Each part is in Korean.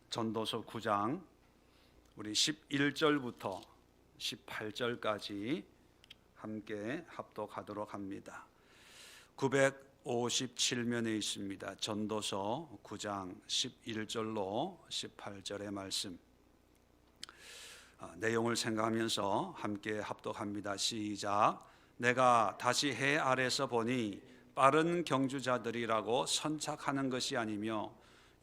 전도서 9장 우리 11절부터 18절까지 함께 합독하도록 합니다. 957면에 있습니다. 전도서 9장 11절로 18절의 말씀. 내용을 생각하면서 함께 합독합니다. 시작. 내가 다시 해 아래서 보니 빠른 경주자들이라고 선착하는 것이 아니며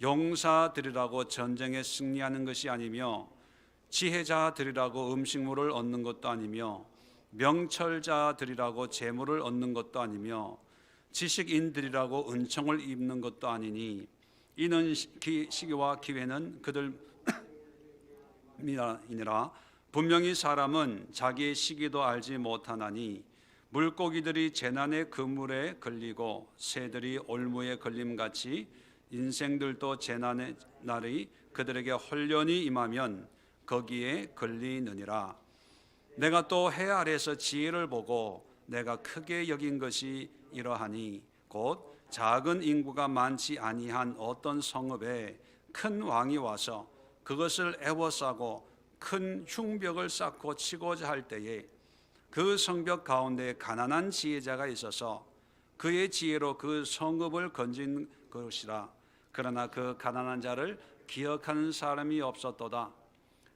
용사들이라고 전쟁에 승리하는 것이 아니며 지혜자들이라고 음식물을 얻는 것도 아니며 명철자들이라고 재물을 얻는 것도 아니며 지식인들이라고 은총을 입는 것도 아니니 이는 시기와 기회는 그들이니라. 분명히 사람은 자기의 시기도 알지 못하나니 물고기들이 재난의 그물에 걸리고 새들이 올무에 걸림같이 인생들도 재난의 날이 그들에게 홀련히 임하면 거기에 걸리느니라. 내가 또 해 아래서 지혜를 보고 내가 크게 여긴 것이 이러하니 곧 작은 인구가 많지 아니한 어떤 성읍에 큰 왕이 와서 그것을 애워싸고 큰 흉벽을 쌓고 치고자 할 때에 그 성벽 가운데 가난한 지혜자가 있어서 그의 지혜로 그 성읍을 건진 것이라. 그러나 그 가난한 자를 기억하는 사람이 없었도다.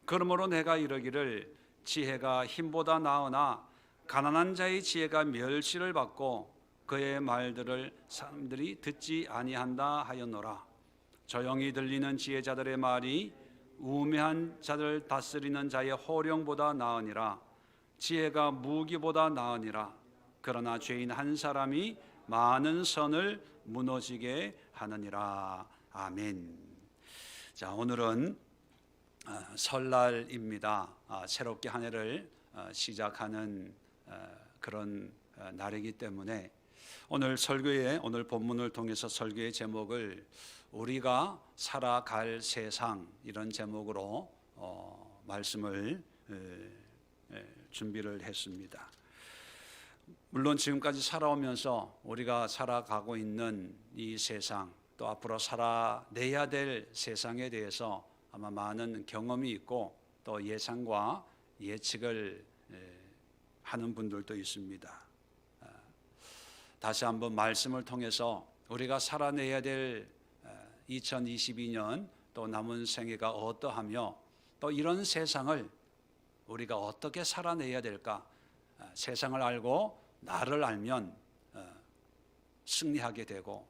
그러므로 내가 이르기를 지혜가 힘보다 나으나 가난한 자의 지혜가 멸시를 받고 그의 말들을 사람들이 듣지 아니한다 하였노라. 조용히 들리는 지혜자들의 말이 우매한 자들 다스리는 자의 호령보다 나으니라. 지혜가 무기보다 나으니라. 그러나 죄인 한 사람이 많은 선을 무너지게 하느니라. 아멘. 자, 오늘은 설날입니다. 새롭게 한 해를 시작하는 그런 날이기 때문에 오늘 본문을 통해서 설교의 제목을 우리가 살아갈 세상, 이런 제목으로 말씀을 준비를 했습니다. 물론 지금까지 살아오면서 우리가 살아가고 있는 이 세상, 또 앞으로 살아내야 될 세상에 대해서 아마 많은 경험이 있고 또 예상과 예측을 하는 분들도 있습니다. 다시 한번 말씀을 통해서 우리가 살아내야 될 2022년 또 남은 생애가 어떠하며 또 이런 세상을 우리가 어떻게 살아내야 될까? 세상을 알고 나를 알면 승리하게 되고,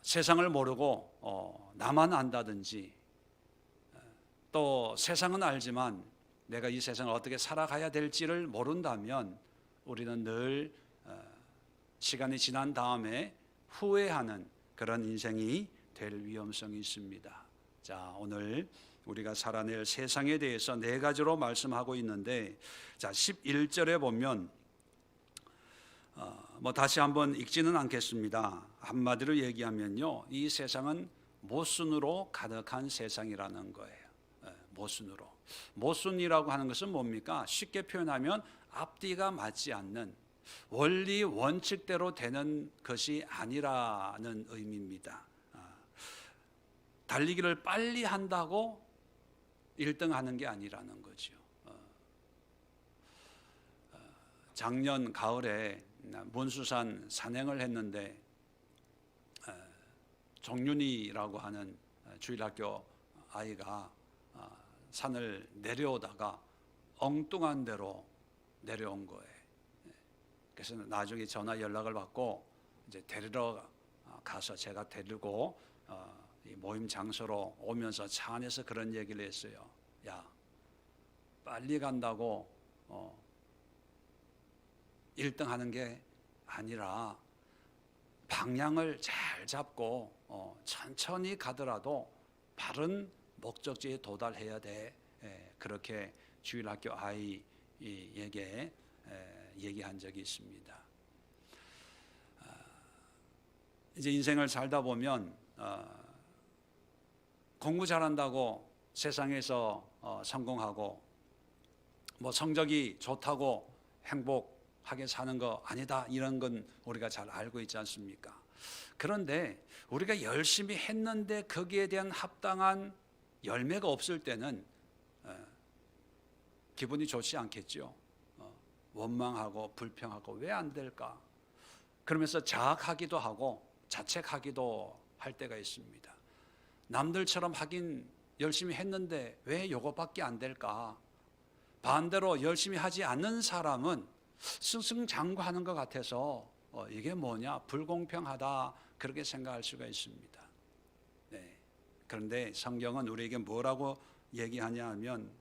세상을 모르고 나만 안다든지, 또 세상은 알지만 내가 이 세상을 어떻게 살아가야 될지를 모른다면 우리는 늘 시간이 지난 다음에 후회하는 그런 인생이 될 위험성이 있습니다. 자, 오늘 우리가 살아낼 세상에 대해서 네 가지로 말씀하고 있는데, 자, 11절에 보면 다시 한번 읽지는 않겠습니다. 한마디로 얘기하면요, 이 세상은 모순으로 가득한 세상이라는 거예요. 모순으로. 모순이라고 하는 것은 뭡니까? 쉽게 표현하면 앞뒤가 맞지 않는, 원리 원칙대로 되는 것이 아니라는 의미입니다. 달리기를 빨리 한다고 1등 하는 게 아니라는 거죠. 작년 가을에 문수산 산행을 했는데 정윤이라고 하는 주일학교 아이가 산을 내려오다가 엉뚱한 데로 내려온 거예요. 그래서 나중에 전화 연락을 받고 이제 데리러 가서 제가 데리고 이 모임 장소로 오면서 차 안에서 그런 얘기를 했어요. 야, 빨리 간다고 1등 하는 게 아니라 방향을 잘 잡고 천천히 가더라도 바른 목적지에 도달해야 돼. 그렇게 주일학교 아이에게 얘기한 적이 있습니다. 이제 인생을 살다 보면 공부 잘한다고 세상에서 성공하고 성적이 좋다고 행복하게 사는 거 아니다, 이런 건 우리가 잘 알고 있지 않습니까? 그런데 우리가 열심히 했는데 거기에 대한 합당한 열매가 없을 때는 기분이 좋지 않겠죠. 원망하고 불평하고 왜 안 될까? 그러면서 자학하기도 하고 자책하기도 할 때가 있습니다. 남들처럼 하긴 열심히 했는데 왜 요거밖에 안 될까? 반대로 열심히 하지 않는 사람은 승승장구하는 것 같아서 이게 뭐냐? 불공평하다 그렇게 생각할 수가 있습니다. 네. 그런데 성경은 우리에게 뭐라고 얘기하냐 하면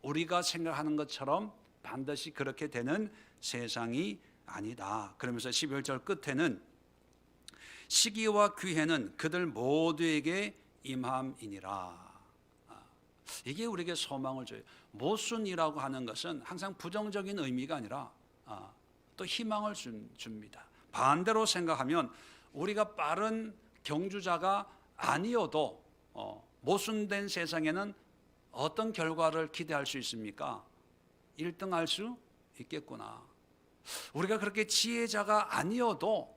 우리가 생각하는 것처럼 반드시 그렇게 되는 세상이 아니다. 그러면서 11절 끝에는 시기와 기회는 그들 모두에게 임함이니라. 이게 우리에게 소망을 줘요. 모순이라고 하는 것은 항상 부정적인 의미가 아니라 또 희망을 줍니다. 반대로 생각하면 우리가 빠른 경주자가 아니어도 모순된 세상에는 어떤 결과를 기대할 수 있습니까? 1등할 수 있겠구나. 우리가 그렇게 지혜자가 아니어도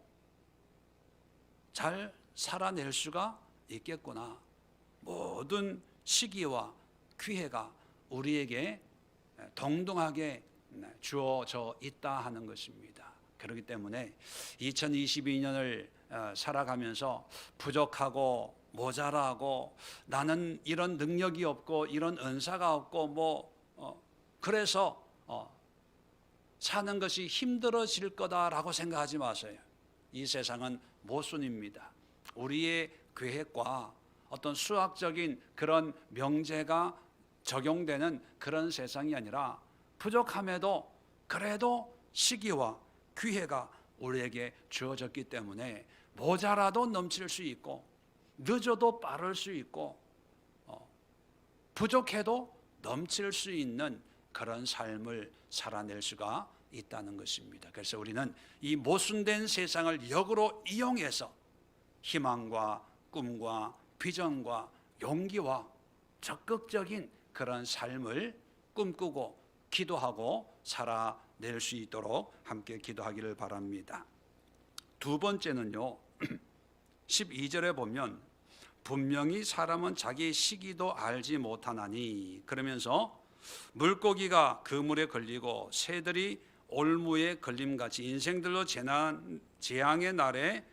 잘 살아낼 수가 있겠구나. 모든 시기와 기회가 우리에게 동등하게 주어져 있다 하는 것입니다. 그렇기 때문에 2022년을 살아가면서 부족하고 모자라고 나는 이런 능력이 없고 이런 은사가 없고 그래서 사는 것이 힘들어질 거다라고 생각하지 마세요. 이 세상은 모순입니다. 우리의 계획과 어떤 수학적인 그런 명제가 적용되는 그런 세상이 아니라 부족함에도 그래도 시기와 기회가 우리에게 주어졌기 때문에 모자라도 넘칠 수 있고 늦어도 빠를 수 있고 부족해도 넘칠 수 있는 그런 삶을 살아낼 수가 있다는 것입니다. 그래서 우리는 이 모순된 세상을 역으로 이용해서 희망과 꿈과 비전과 용기와 적극적인 그런 삶을 꿈꾸고 기도하고 살아낼 수 있도록 함께 기도하기를 바랍니다. 두 번째는요, 12절에 보면 분명히 사람은 자기의 시기도 알지 못하나니, 그러면서 물고기가 그물에 걸리고 새들이 올무에 걸림같이 인생들로 재앙의 날에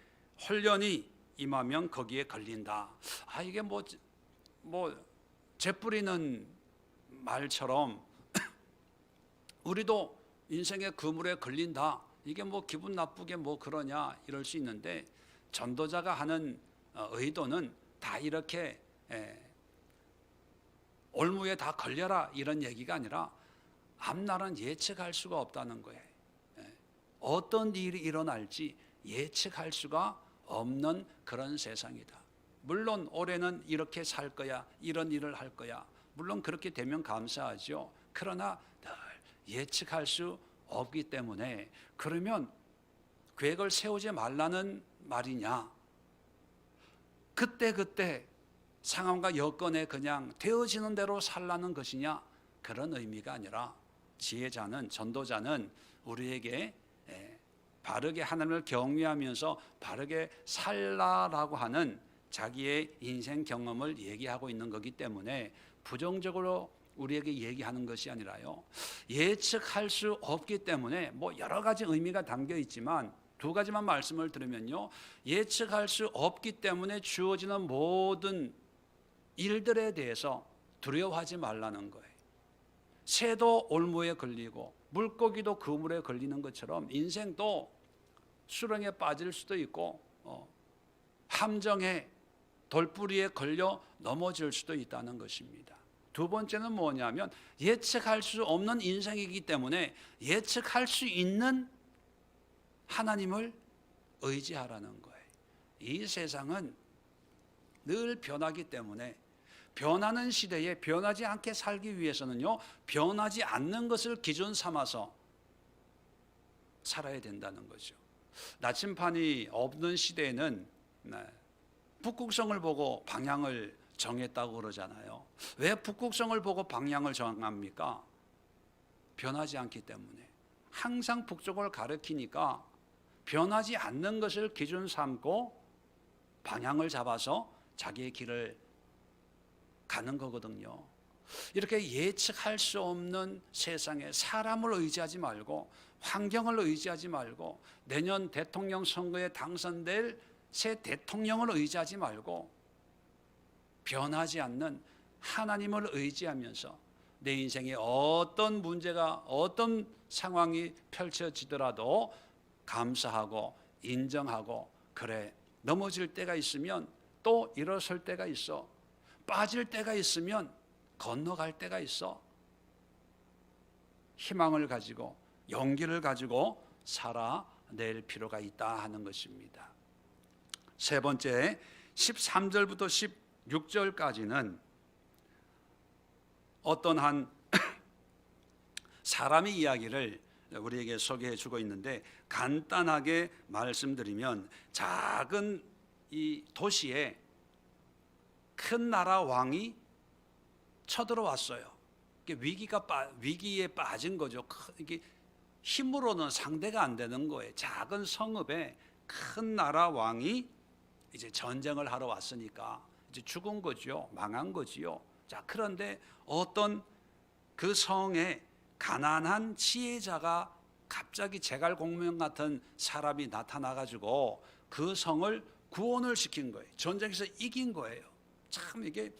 홀련히 임하면 거기에 걸린다. 이게 재뿌리는 말처럼 우리도 인생의 그물에 걸린다. 이게 기분 나쁘게 그러냐 이럴 수 있는데, 전도자가 하는 의도는 다 이렇게 올무에 다 걸려라 이런 얘기가 아니라 앞날은 예측할 수가 없다는 거예요. 어떤 일이 일어날지 예측할 수가 없는 그런 세상이다. 물론 올해는 이렇게 살 거야, 이런 일을 할 거야. 물론 그렇게 되면 감사하죠. 그러나 늘 예측할 수 없기 때문에, 그러면 계획을 세우지 말라는 말이냐? 그때 상황과 여건에 그냥 되어지는 대로 살라는 것이냐? 그런 의미가 아니라 지혜자는, 전도자는 우리에게 바르게 하나님을 경외하면서 바르게 살라라고 하는 자기의 인생 경험을 얘기하고 있는 거기 때문에 부정적으로 우리에게 얘기하는 것이 아니라요, 예측할 수 없기 때문에 여러 가지 의미가 담겨 있지만 두 가지만 말씀을 드리면요, 예측할 수 없기 때문에 주어지는 모든 일들에 대해서 두려워하지 말라는 거예요. 새도 올무에 걸리고 물고기도 그물에 걸리는 것처럼 인생도 수렁에 빠질 수도 있고 함정에 돌뿌리에 걸려 넘어질 수도 있다는 것입니다. 두 번째는 뭐냐면 예측할 수 없는 인생이기 때문에 예측할 수 있는 하나님을 의지하라는 거예요. 이 세상은 늘 변하기 때문에 변하는 시대에 변하지 않게 살기 위해서는요, 변하지 않는 것을 기준 삼아서 살아야 된다는 거죠. 나침반이 없는 시대에는 북극성을 보고 방향을 정했다고 그러잖아요. 왜 북극성을 보고 방향을 정합니까? 변하지 않기 때문에. 항상 북쪽을 가리키니까 변하지 않는 것을 기준 삼고 방향을 잡아서 자기의 길을 가는 거거든요. 이렇게 예측할 수 없는 세상에 사람을 의지하지 말고, 환경을 의지하지 말고, 내년 대통령 선거에 당선될 새 대통령을 의지하지 말고 변하지 않는 하나님을 의지하면서 내 인생에 어떤 문제가, 어떤 상황이 펼쳐지더라도 감사하고 인정하고, 그래, 넘어질 때가 있으면 또 일어설 때가 있어, 빠질 때가 있으면 건너갈 때가 있어, 희망을 가지고 용기를 가지고 살아낼 필요가 있다 하는 것입니다. 세 번째, 13절부터 16절까지는 어떤 한 사람의 이야기를 우리에게 소개해 주고 있는데, 간단하게 말씀드리면 작은 이 도시에 큰 나라 왕이 쳐들어왔어요. 위기에 빠진 거죠. 이게 힘으로는 상대가 안 되는 거예요. 작은 성읍에 큰 나라 왕이 이제 전쟁을 하러 왔으니까 이제 죽은 거죠. 망한 거지요. 자, 그런데 어떤 그 성에 가난한 지혜자가 갑자기 제갈공명 같은 사람이 나타나가지고 그 성을 구원을 시킨 거예요. 전쟁에서 이긴 거예요. 참 이게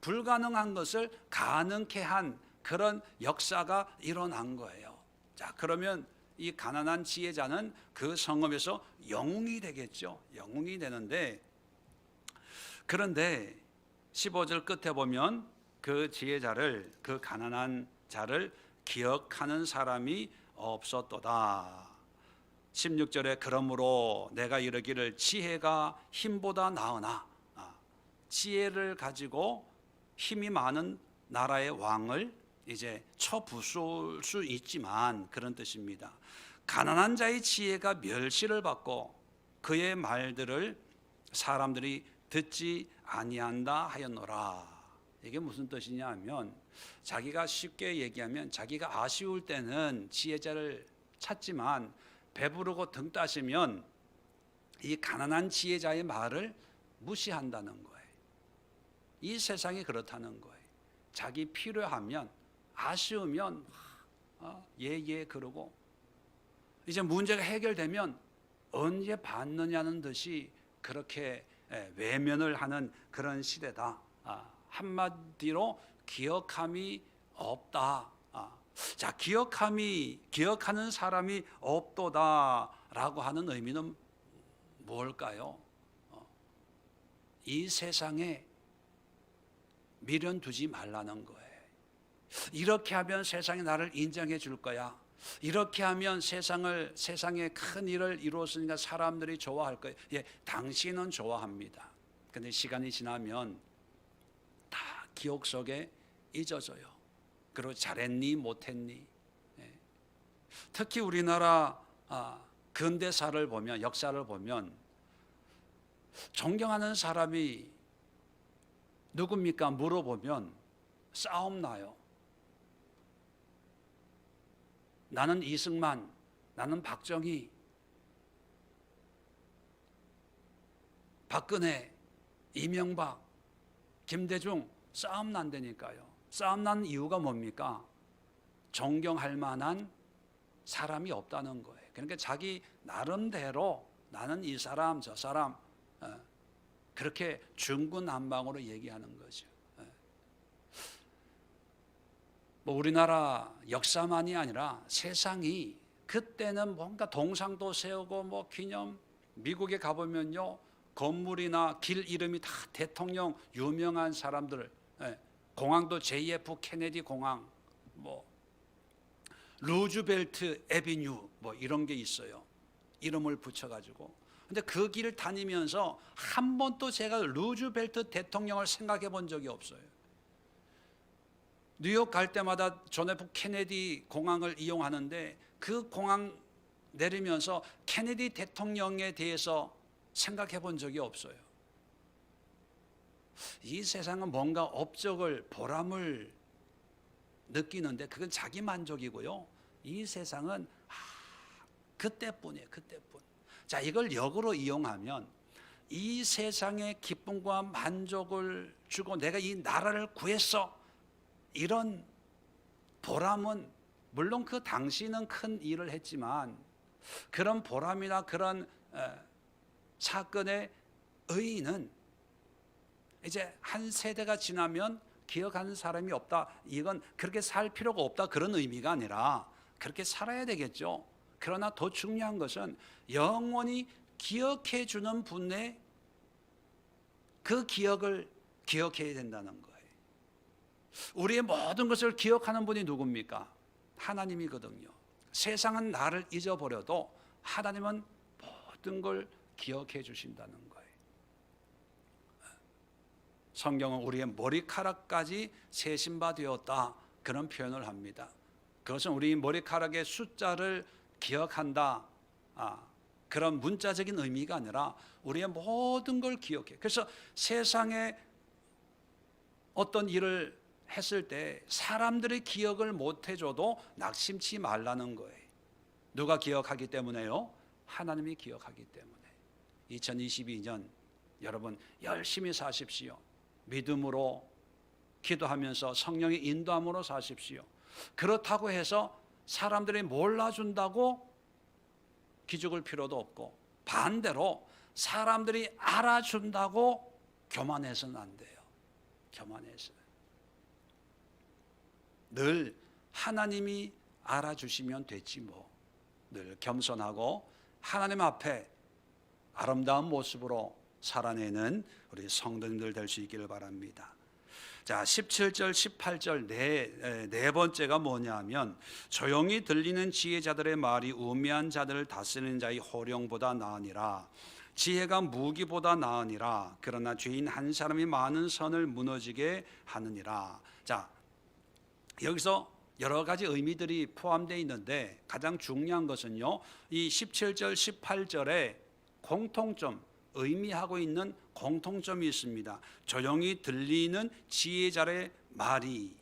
불가능한 것을 가능케 한 그런 역사가 일어난 거예요. 자, 그러면 이 가난한 지혜자는 그 성읍에서 영웅이 되겠죠. 영웅이 되는데, 그런데 15절 끝에 보면 그 지혜자를, 그 가난한 자를 기억하는 사람이 없었도다. 16절에 그러므로 내가 이르기를 지혜가 힘보다 나으나, 지혜를 가지고 힘이 많은 나라의 왕을 이제 쳐부술 수 있지만, 그런 뜻입니다. 가난한 자의 지혜가 멸시를 받고 그의 말들을 사람들이 듣지 아니한다 하였노라. 이게 무슨 뜻이냐 하면, 자기가 쉽게 얘기하면 자기가 아쉬울 때는 지혜자를 찾지만 배부르고 등 따시면 이 가난한 지혜자의 말을 무시한다는 거예요. 이 세상이 그렇다는 거예요. 자기 필요하면, 아쉬우면 예 그러고, 이제 문제가 해결되면 언제 받느냐는 듯이 그렇게 외면을 하는 그런 시대다. 한마디로 기억함이 없다. 자, 기억하는 사람이 없도다라고 하는 의미는 뭘까요? 이 세상에 미련 두지 말라는 거예요. 이렇게 하면 세상이 나를 인정해 줄 거야. 이렇게 하면 세상에 큰 일을 이루었으니까 사람들이 좋아할 거예요. 예, 당신은 좋아합니다. 근데 시간이 지나면 다 기억 속에 잊어져요. 그리고 잘했니 못했니. 예. 특히 우리나라 근대사를 보면, 역사를 보면 존경하는 사람이 누굽니까 물어보면 싸움 나요. 나는 이승만, 나는 박정희, 박근혜, 이명박, 김대중, 싸움 난다니까요. 싸움 난 이유가 뭡니까? 존경할 만한 사람이 없다는 거예요. 그러니까 자기 나름대로 나는 이 사람 저 사람 그렇게 중구난방으로 얘기하는 거죠. 뭐 우리나라 역사만이 아니라 세상이 그때는 뭔가 동상도 세우고 뭐 기념, 미국에 가보면요 건물이나 길 이름이 다 대통령 유명한 사람들, 공항도 JF 케네디 공항, 뭐 루즈벨트 애비뉴 뭐 이런 게 있어요. 이름을 붙여가지고. 근데 그 길을 다니면서 한 번도 제가 루즈벨트 대통령을 생각해 본 적이 없어요. 뉴욕 갈 때마다 존 F 케네디 공항을 이용하는데 그 공항 내리면서 케네디 대통령에 대해서 생각해 본 적이 없어요. 이 세상은 뭔가 업적을, 보람을 느끼는데 그건 자기 만족이고요. 이 세상은 그때뿐이에요. 그때뿐. 자, 이걸 역으로 이용하면 이 세상의 기쁨과 만족을 주고 내가 이 나라를 구했어, 이런 보람은, 물론 그 당시는 큰 일을 했지만 그런 보람이나 그런 사건의 의의는 이제 한 세대가 지나면 기억하는 사람이 없다, 이건 그렇게 살 필요가 없다, 그런 의미가 아니라 그렇게 살아야 되겠죠. 그러나 더 중요한 것은 영원히 기억해 주는 분의 그 기억을 기억해야 된다는 거예요. 우리의 모든 것을 기억하는 분이 누굽니까? 하나님이거든요. 세상은 나를 잊어버려도 하나님은 모든 걸 기억해 주신다는 거예요. 성경은 우리의 머리카락까지 세신 바 되었다, 그런 표현을 합니다. 그것은 우리 머리카락의 숫자를 기억한다, 그런 문자적인 의미가 아니라 우리의 모든 걸 기억해. 그래서 세상에 어떤 일을 했을 때 사람들의 기억을 못 해줘도 낙심치 말라는 거예요. 누가 기억하기 때문에요? 하나님이 기억하기 때문에. 2022년 여러분 열심히 사십시오. 믿음으로 기도하면서 성령의 인도함으로 사십시오. 그렇다고 해서 사람들이 몰라준다고 기죽을 필요도 없고, 반대로 사람들이 알아준다고 교만해서는 안 돼요. 교만해서 늘 하나님이 알아주시면 됐지 뭐. 늘 겸손하고 하나님 앞에 아름다운 모습으로 살아내는 우리 성도님들 될 수 있기를 바랍니다. 자, 17절 18절 네 번째가 뭐냐 하면, 조용히 들리는 지혜자들의 말이 우매한 자들을 다스리는 자의 호령보다 나으니라. 지혜가 무기보다 나으니라. 그러나 죄인 한 사람이 많은 선을 무너지게 하느니라. 자, 여기서 여러 가지 의미들이 포함되어 있는데 가장 중요한 것은요, 이 17절 18절에 공통점, 의미하고 있는 공통점이 있습니다. 조용히 들리는 지혜자의 말이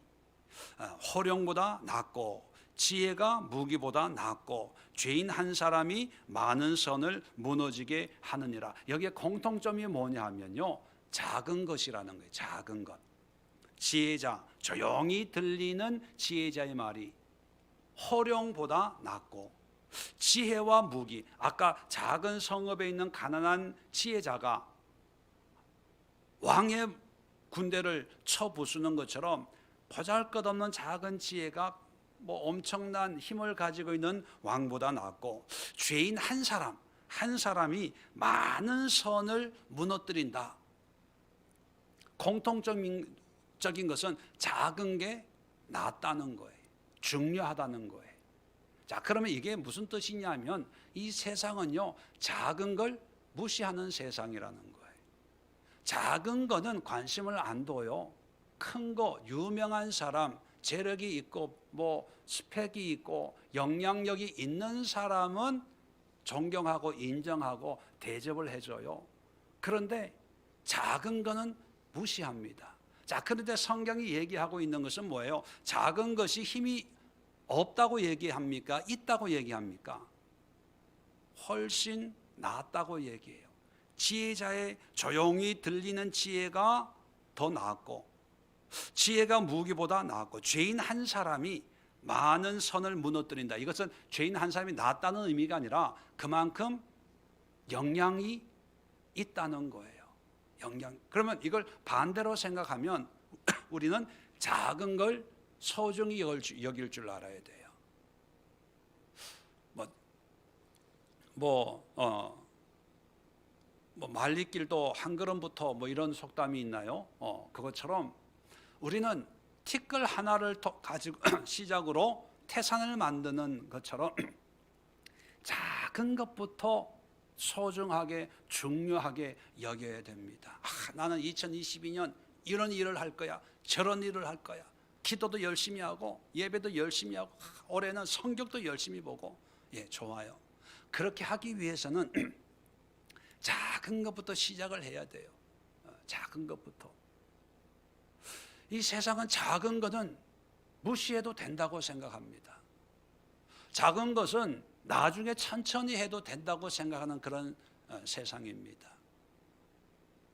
호령보다 낫고, 지혜가 무기보다 낫고, 죄인 한 사람이 많은 선을 무너지게 하느니라. 여기에 공통점이 뭐냐 하면요, 작은 것이라는 거예요. 작은 것. 지혜자, 조용히 들리는 지혜자의 말이 호령보다 낫고, 지혜와 무기, 아까 작은 성읍에 있는 가난한 지혜자가 왕의 군대를 쳐부수는 것처럼 보잘것없는 작은 지혜가 뭐 엄청난 힘을 가지고 있는 왕보다 낫고, 죄인 한 사람이 많은 선을 무너뜨린다. 공통적인 것은 작은 게 낫다는 거예요. 중요하다는 거예요. 자, 그러면 이게 무슨 뜻이냐면, 이 세상은요, 작은 걸 무시하는 세상이라는 거예요. 작은 거는 관심을 안 둬요. 큰 거, 유명한 사람, 재력이 있고 뭐 스펙이 있고 영향력이 있는 사람은 존경하고 인정하고 대접을 해줘요. 그런데 작은 거는 무시합니다. 자, 그런데 성경이 얘기하고 있는 것은 뭐예요? 작은 것이 힘이 없다고 얘기합니까? 있다고 얘기합니까? 훨씬 낫다고 얘기해요. 지혜자의 조용히 들리는 지혜가 더 낫고, 지혜가 무기보다 낫고, 죄인 한 사람이 많은 선을 무너뜨린다. 이것은 죄인 한 사람이 낫다는 의미가 아니라 그만큼 영향이 있다는 거예요. 그러면 이걸 반대로 생각하면 우리는 작은 걸 소중히 여길 줄 알아야 돼요. 말리길도 한 걸음부터 뭐 이런 속담이 있나요? 그것처럼 우리는 티끌 하나를 가지고 시작으로 태산을 만드는 것처럼 작은 것부터 소중하게 중요하게 여겨야 됩니다. 나는 2022년 이런 일을 할 거야, 저런 일을 할 거야. 기도도 열심히 하고 예배도 열심히 하고 올해는 성경도 열심히 보고, 좋아요. 그렇게 하기 위해서는 작은 것부터 시작을 해야 돼요. 작은 것부터. 이 세상은 작은 것은 무시해도 된다고 생각합니다. 작은 것은 나중에 천천히 해도 된다고 생각하는 그런 세상입니다.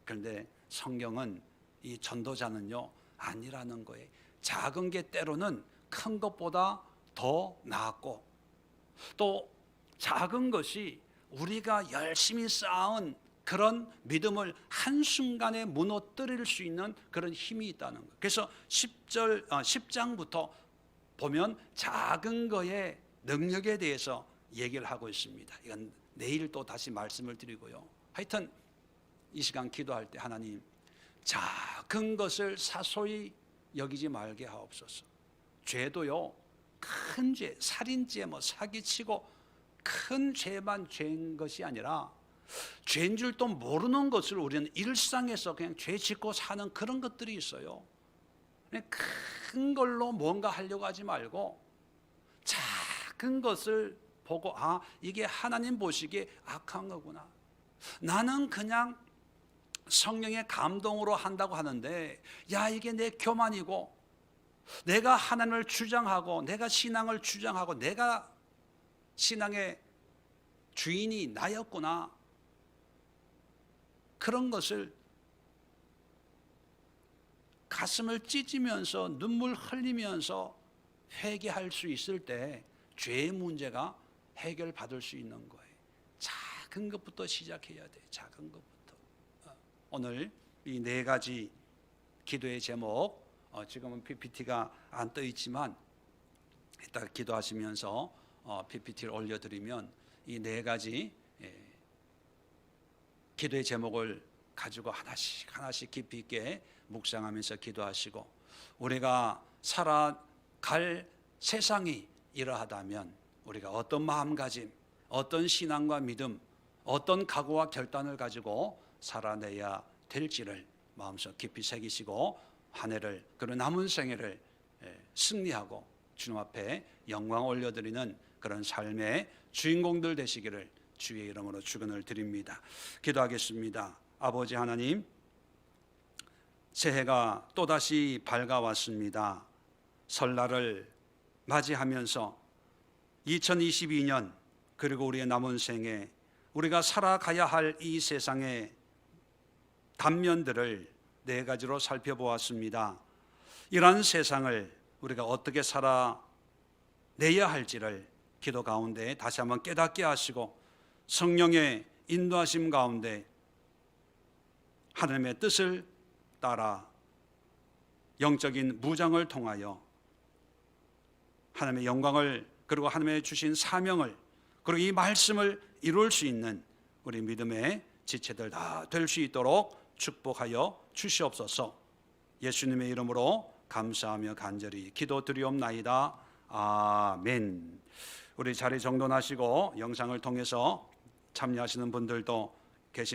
그런데 성경은 이 전도자는요 아니라는 거예요. 작은 게 때로는 큰 것보다 더 낫고, 또 작은 것이 우리가 열심히 쌓은 그런 믿음을 한순간에 무너뜨릴 수 있는 그런 힘이 있다는 거예요. 그래서 10장부터 보면 작은 거의 능력에 대해서 얘기를 하고 있습니다. 이건 내일 또 다시 말씀을 드리고요. 하여튼 이 시간 기도할 때 하나님, 작은 것을 사소히 여기지 말게 하옵소서. 죄도요, 큰 죄, 살인죄, 사기치고 큰 죄만 죄인 것이 아니라 죄인 줄도 모르는 것을 우리는 일상에서 그냥 죄 짓고 사는 그런 것들이 있어요. 큰 걸로 뭔가 하려고 하지 말고 작은 것을 보고, 아, 이게 하나님 보시기에 악한 거구나. 나는 그냥 성령의 감동으로 한다고 하는데, 야, 이게 내 교만이고, 내가 하나님을 주장하고, 내가 신앙을 주장하고, 내가 신앙의 주인이 나였구나. 그런 것을 가슴을 찢으면서 눈물 흘리면서 회개할 수 있을 때 죄의 문제가 해결받을 수 있는 거예요. 작은 것부터 시작해야 돼. 작은 것부터. 오늘 이 네 가지 기도의 제목, 지금은 PPT가 안 떠 있지만 이따 기도하시면서 PPT를 올려드리면 이 네 가지 기도의 제목을 가지고 하나씩 깊이 있게 묵상하면서 기도하시고, 우리가 살아갈 세상이 이러하다면 우리가 어떤 마음가짐, 어떤 신앙과 믿음, 어떤 각오와 결단을 가지고 살아내야 될지를 마음속 깊이 새기시고, 한 해를, 그런 남은 생애를 승리하고 주님 앞에 영광 올려드리는 그런 삶의 주인공들 되시기를 주의 이름으로 축원을 드립니다. 기도하겠습니다. 아버지 하나님, 새해가 또다시 밝아왔습니다. 설날을 맞이하면서 2022년 그리고 우리의 남은 생에 우리가 살아가야 할 이 세상의 단면들을 네 가지로 살펴보았습니다. 이러한 세상을 우리가 어떻게 살아내야 할지를 기도 가운데 다시 한번 깨닫게 하시고, 성령의 인도하심 가운데 하나님의 뜻을 따라 영적인 무장을 통하여 하나님의 영광을, 그리고 하나님의 주신 사명을, 그리고 이 말씀을 이룰 수 있는 우리 믿음의 지체들 다 될 수 있도록 축복하여 주시옵소서. 예수님의 이름으로 감사하며 간절히 기도드리옵나이다. 아멘. 우리 자리 정돈하시고 영상을 통해서 참여하시는 분들도 계신